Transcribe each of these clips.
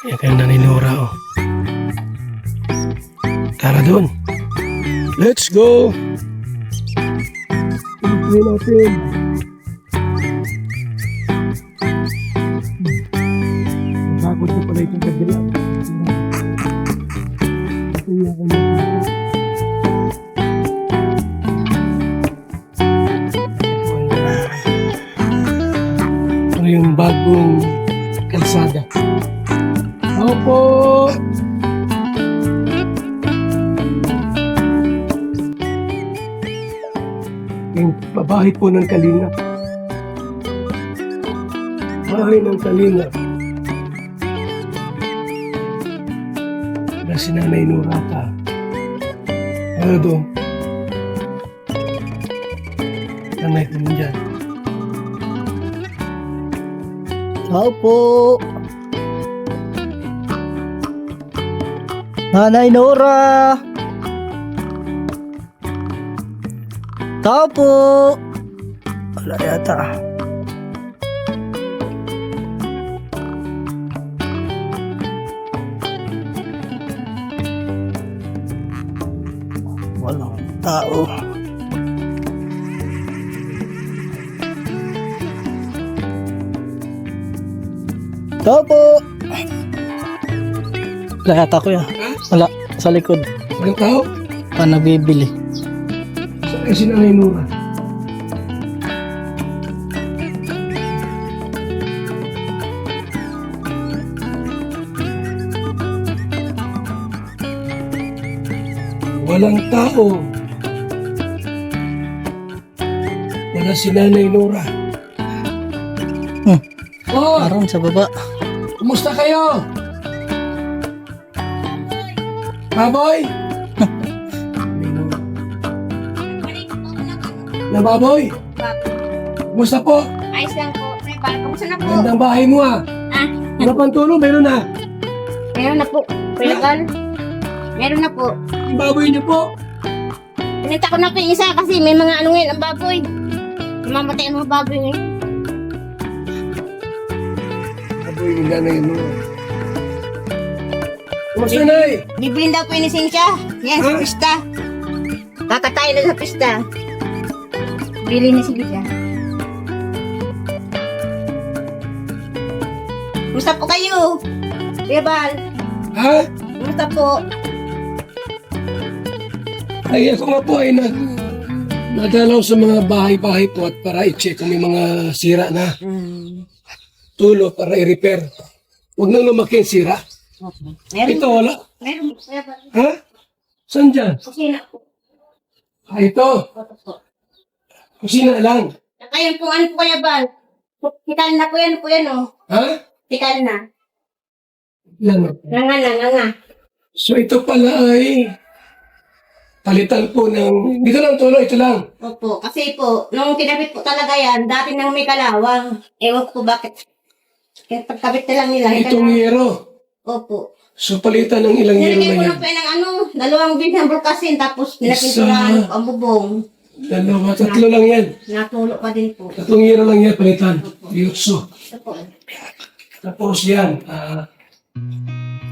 Yan kayo naninura, oh. Tara doon. Let's go! Tingnan natin. Bakod ko pala itong kabila. Ano yung bagong kalsada? Opo! Yung bahay po ng Kalinga. Bahay ng Kalinga. Na si Nanay Nurata. Ano doon? Nanay ko dyan. Tao po. Nanay Nora. Tao po. Wala yata. Walang tao. Tao po. Wala yata ko yan. Wala. Sa likod. Walang tao? Pa nabibili. Saan si Nanay Nura? Walang tao. Wala si Nanay Nura. Oh, Parang sa baba. kumusta kayo? Baboy? Na baboy? Kumusta po? Ayos lang po. May bala, kamusta na po? Gandang bahay mo ah. Ah, Ano pang tulong? Meron na. meron na po. Piligal. Meron na po. Yung baboy niyo po. Pinita ko na po yung isa kasi may mga ano ngayon ang baboy. Mamatay ang mga baboy ngayon. Baboy yung Nanay Nura. Kumusta Nay? Bibilin daw po yung lisensya. Yan, sa Ah? pista. Kakatayin na sa pista. Bili na siya. Kumusta po kayo? Kuya Bal, Ha? kumusta po? Ay ako nga po ay nadalaw sa mga bahay-bahay po at para i-check kung may mga sira na. Tulo para i-repair. Huwag nang lumaki ang sira. Meron. Ito wala. Meron. Kuya Bal. Ha? Saan dyan? Kusina po. Ah, ito. Ito po. Kusina lang. Kaya po, ano po Kuya Bal? Tikal na po yan, oh. Ha? Tikal na. Yan o. Nga. So ito pala ay palitan po ng... Dito lang tulo, ito lang. Opo, kasi po, nung kinabit po talaga yan, dati nang may kalawang. Ewan ko bakit. Kaya pagkabit na lang nila. Itong yero. Opo. So palitan ng ilang yero Nilagay na ko yan. na po yan ng dalawang bin ng bulkasin, tapos pinapinturahan ko ang bubong. Dalawa, tatlo lang yan. Natulo pa din po. Tatlong yero lang yan palitan. Yutso. Ito po. Tapos yan,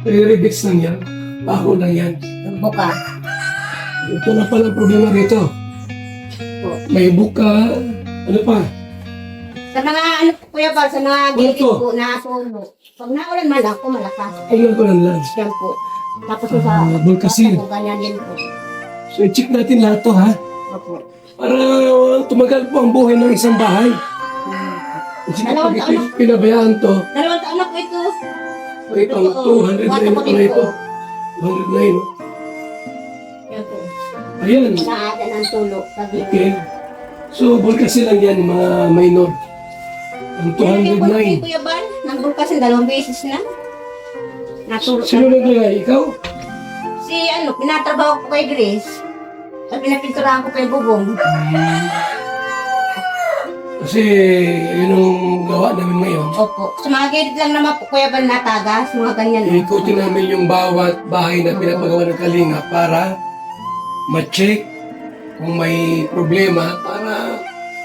re-rebits lang yan. Bago lang yan. Ang buka. Ito na pala ang problema rito. Po. May buka, ano pa? Sa mga ano po Kuya Bal, sa mga gilid Opo. po na tulo. Pag naulan man ako, malakas. Ayun ko lang lang. Yan po. Tapos yung sa Bulkasil. sa ganyan din po. So i-check natin lahat to ha. Opo. Para tumagal po ang buhay ng isang bahay. Kasi kapag ito pinabayaan to, Dalawang taon na po ito. ito ang 209 pa na ito. 209. Yan po. Ayan. Naada ng tulo. Sabi. Okay. So, bulkasil lang yan, mga minor. Ang Nilagay ko na 209. Kuya Bal. Nandun kasi 2 beses na. Natulog Sino naglagay? Ikaw? Si pinatrabaho ko kay Grace. At pinapinturahan ko pa yung bubong. Kasi yun ang gawa namin ngayon. Opo. Sa mga gilid lang naman po Kuya Bal natagas. Mga ganyan. Ikutin namin yung bawat bahay na pinapagawa ng Kalinga para ma-check kung may problema para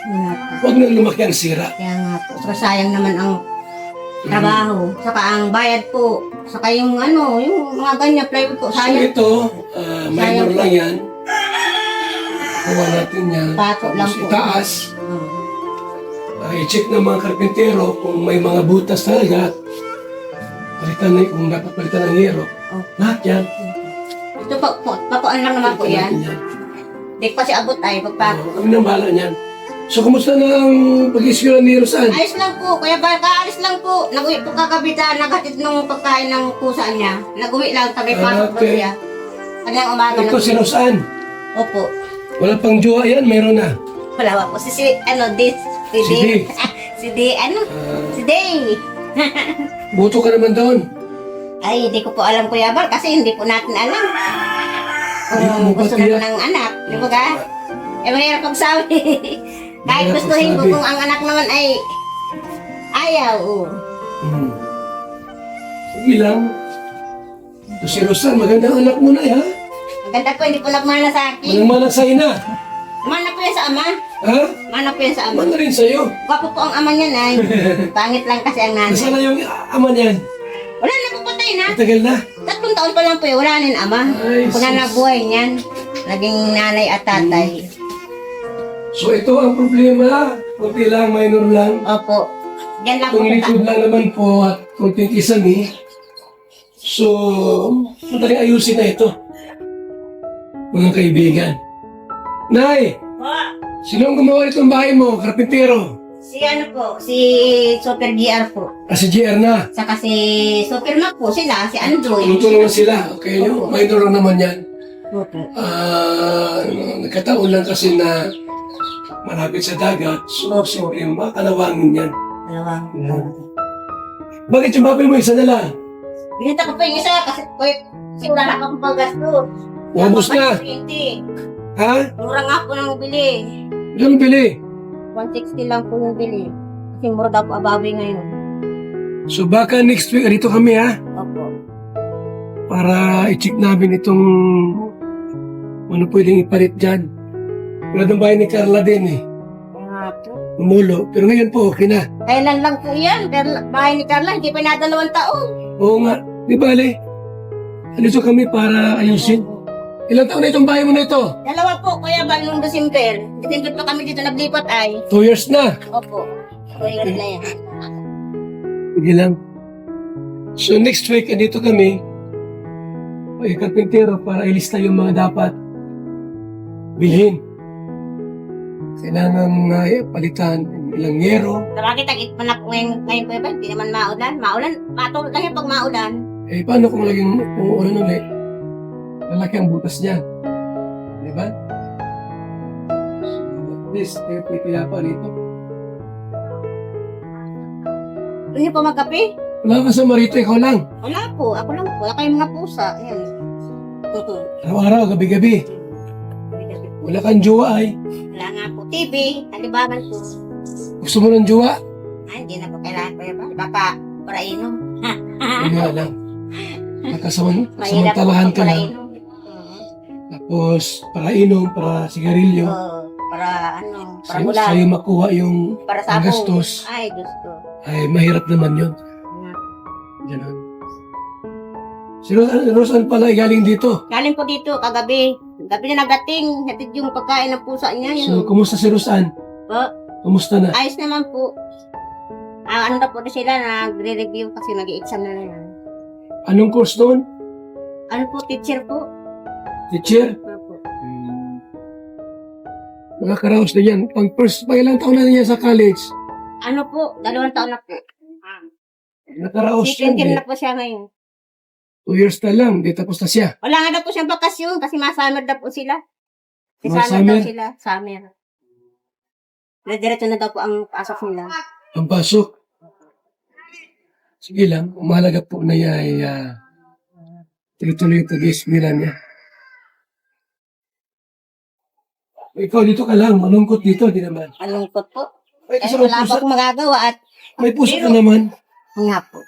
Nga po. huwag nang lumaki ang sira. Kaya nga po. So, sayang naman ang trabaho. Saka ang bayad po. Saka yung yung mga ganyan, plywood po. So Sayang. ito, minor lang yan. Kuha natin yan. Tato lang Tapos po. itaas. Hmm. I-check ng mga karpintero kung may mga butas talaga. Palitan na kung dapat palitan ng hero. Oh. Lahat yan. Ito po, papuan lang naman po yan. Palitan natin Di pa si abot ay, pagpa. Kami nang bahala niyan. So, kumusta na ang pag-isyo ni Rosan? Ayos lang po, kuya ba, kaalis lang po. Nag-uwi po kakabitan, naghatid nung pagkain ng pusa niya. Nag-uwi lang, sabay pasok po Okay. siya. Kanyang umaga Ito si nag-uwi. Rosan. Opo. Wala pang jowa yan, mayroon na. Wala po. Si Si Day. Day. Si Day, Si Day. Buto ka naman doon. Ay, hindi ko po alam Kuya Bal kasi hindi po natin alam. Hindi Kung mo gusto ba na tiyak? ng anak, di ba ka? Eh, mahirap pagsabi. Kahit Mahirap gustuhin ko pagsabi. kung ang anak naman ay ayaw. Hmm. Sige lang. Ito si Rosan, magandang anak mo na ha? Ang ganda po, hindi po nagmana sa akin. Walang malang sa ina. Mana po yan sa ama. Ha? Mana po yan sa ama. Mana rin sa'yo. Gwapo po ang ama niya, Nay. Pangit lang kasi ang nanay. Nasaan na yung ama niyan? Wala na po patay na. Matagal na. 3 taon pa lang po wala na yung ama. Ay, Kung na sus. nabuhay niyan, naging nanay at tatay. So ito ang problema. Kunti lang, minor lang. Opo. Diyan lang po Kung likod lang naman po at kunting kisame. So, madaling ayusin na ito. Mga kaibigan. Nay! Sino ang gumawa itong bahay mo? Karpintero? Si si Super GR po. Si JR na. Saka si Super Mac po sila, si Android. Tutulungan sila. Okay, yung minor lang naman yan. Opo. Nagkataon lang kasi na malapit sa dagat. So, siyempre, makalawangin yan. Dalawang. Bakit yung baboy mo isa na lang? Binita ko pa yung isa kasi wala na akong paggasto. Ubus na. Ha? Mura nga po nang bili. Ilang bili? 160 lang po yung bili. Kasi mura daw po ababoy ngayon. So baka next week, dito kami ha? Opo. Para i-check namin itong ano pwedeng ipalit dyan. Wala ng bahay ni Carla din eh. Kaya po. Umulo. Pero ngayon po, okay na. Kailan lang po yan? Bahay ni Carla, hindi pa na 2 taon. Oo nga. Di bale. Andito kami para ayusin. Ilang taon na itong bahay mo na ito? 2 po, Kuya Bal, nung December. December pa kami dito naglipat ay. 2 years na. Opo. Kuya na yan. Sige lang. So next week, andito kami. Ay, karpintero para ilista yung mga dapat bilhin. Kailangan palitan ilang yero. Bakit tag-it pa na po ngayon Kuya Bal? Hindi naman maulan. Matulog lang yan pag maulan. Eh, paano kung laging umuulan ulit? Lalaki ang butas niyan. Di ba? So, at least, kaya pa rito. Hindi po magkape? Wala ka sa marito, ikaw lang. Wala po. Ako lang po. Wala kayong mga pusa. Ayan. Araw-araw, gabi-gabi. Wala kang jowa ay. Wala nga po. TV. Talibangan po. Gusto mo ng jowa? Ay, hindi na po kailangan Kuya Bal. Baka para inom. Yun nga lang. Mahirap po Samantalahan ka lang. para inom. Tapos, para inom, para sigarilyo. Oo. Para para Sa'yo, ulan. sa'yo makuha yung Para ang sabong. gastos. Ay, gusto. Ay, mahirap naman yun. Ganun. Si Rosan pala ay galing dito. Galing po dito kagabi. Gabi na nagating. Hatid yung pagkain ng pusa niya. So, Yun. kumusta si Rosan? Po. Kumusta na? Ayos naman po. Ano na po na sila, nagre-review kasi mag-i-exam na yan. Anong course doon? Ano po, teacher po? Teacher? Opo. Nakakaraos na yan. Pag first, pa ilang taon na niya sa college, Ano po, 2 taon na po. nakaraos yan. Second year na po siya ngayon. 2 years na lang, di tapos na siya. Wala nga daw po siyang bakasyon kasi ma-summer daw po sila. Mga Summer daw summer? sila, summer. Diretso na daw po ang pasok nila. Ang pasok. Sige lang, umahalaga po na niya ay tuloy-tuloy yung pag-ismila niya. Ikaw dito ka lang, malungkot dito, di naman. Malungkot po. Ay, Eh, kasi may wala puso, pa akong magagawa at may puso ka Pero- naman. nga po.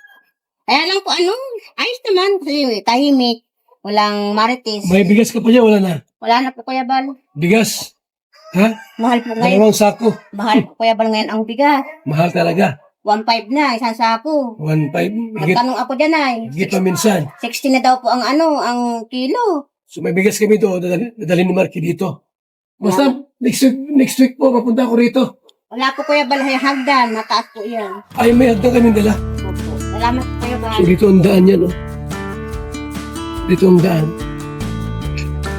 Kaya lang po, ayos naman kasi tahimik. Walang marites. May bigas ka pa niya, wala na. Wala na po Kuya Bal. Bigas. Ha? Mahal po ngayon. Dalawang sako. Mahal po Kuya Bal ngayon ang bigas. Mahal talaga. 1.5 na, isang sako. 1.5. Higit, Nagtanong ako dyan ay. higit pa minsan. 60 na daw po ang ang kilo. So may bigas kami doon, dadalhin ni Marky dito. Basta next week po, papunta ako rito. Wala po Kuya Bal, hagdan, mataas po yan. Ay, may hagdan kami dala. Opo. Salamat po Kuya Bal. So dito ang daan yan, oh. Dito ang daan.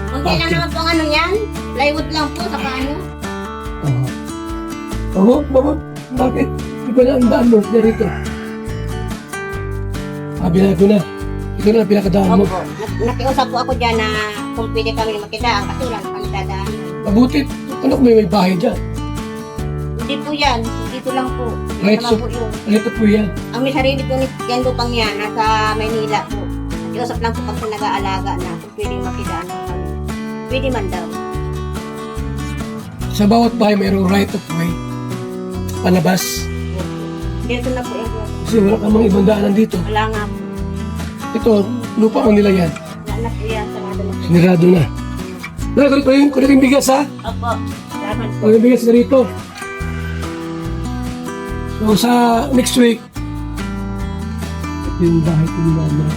Kunti lang naman po ang ano yan. Plywood lang po sa paano. Oo, baba. Bakit? Di ba na ang daan mo dito? Sabi na ko na. Ito na ang pinakadaan mo. Opo. Nakiusap po ako dyan na kung pwede kami makidaan kasi wala na kami dadaan. Mabuti. Ano kung may bahay dyan? Hindi po yan. Dito lang po. Right, Tama so, po yun. ito po yan. Ang may sarili po yan lupang yan, nasa Maynila po. Nakiusap lang po kami nag-aalaga na kung pwede makidaan na kami. Pwede man daw. Sa bawat bahay mayroong right of way. Palabas. Dito na po yung Kasi wala ka mga ibang daanan dito. wala nga po. Ito, lupa ko nila yan. Wala na po yan. Sarado na po. Sinirado na. Kulit pa yung bigas ha. Opo. Salamat po. Kulit bigas na rito. So sa next week, ito yung bahay ko nila na.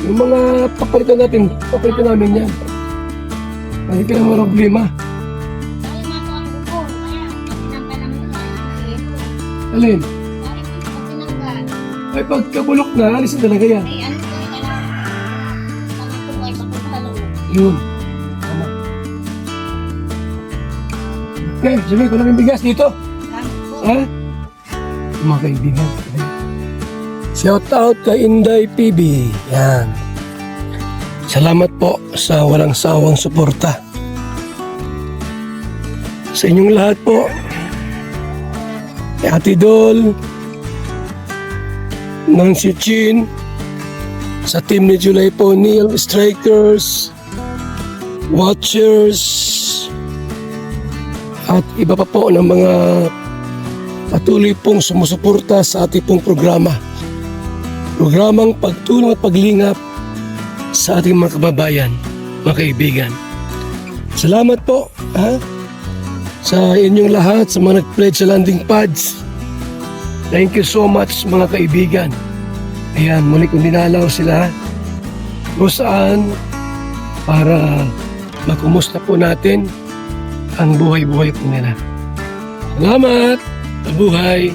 Yung mga papalitan natin, papalitan namin yan. Kasi ka naman problema. Ay, matuang po. Kaya, tinanggal naman yung Alin? tinanggal. Ay pagkabulok na, alis na talaga yan. Ay, ano po yung kailangan? Pag ito po ay papunta sa loob. Yun. Tama. Okay, sabi ko lang yung bigas dito. Salamat po. Ha? Mga kaibigan. Shout out kay Inday PB. Yan. Salamat po sa walang sawang suporta. Sa inyong lahat po. Kay Ate Dol, Nancy Chin, sa team ni July Ponil, Strikers, Watchers, at iba pa po ng mga patuloy pong sumusuporta sa ating pong programa. Programang pagtulong at paglingap sa ating mga kababayan, mga kaibigan. Salamat po sa inyong lahat, sa mga nag-pledge sa landing pads. Thank you so much mga kaibigan. Ayan, muli kong dinalaw sila kung saan para makumusta po natin ang buhay-buhay po nila. Salamat! Mabuhay!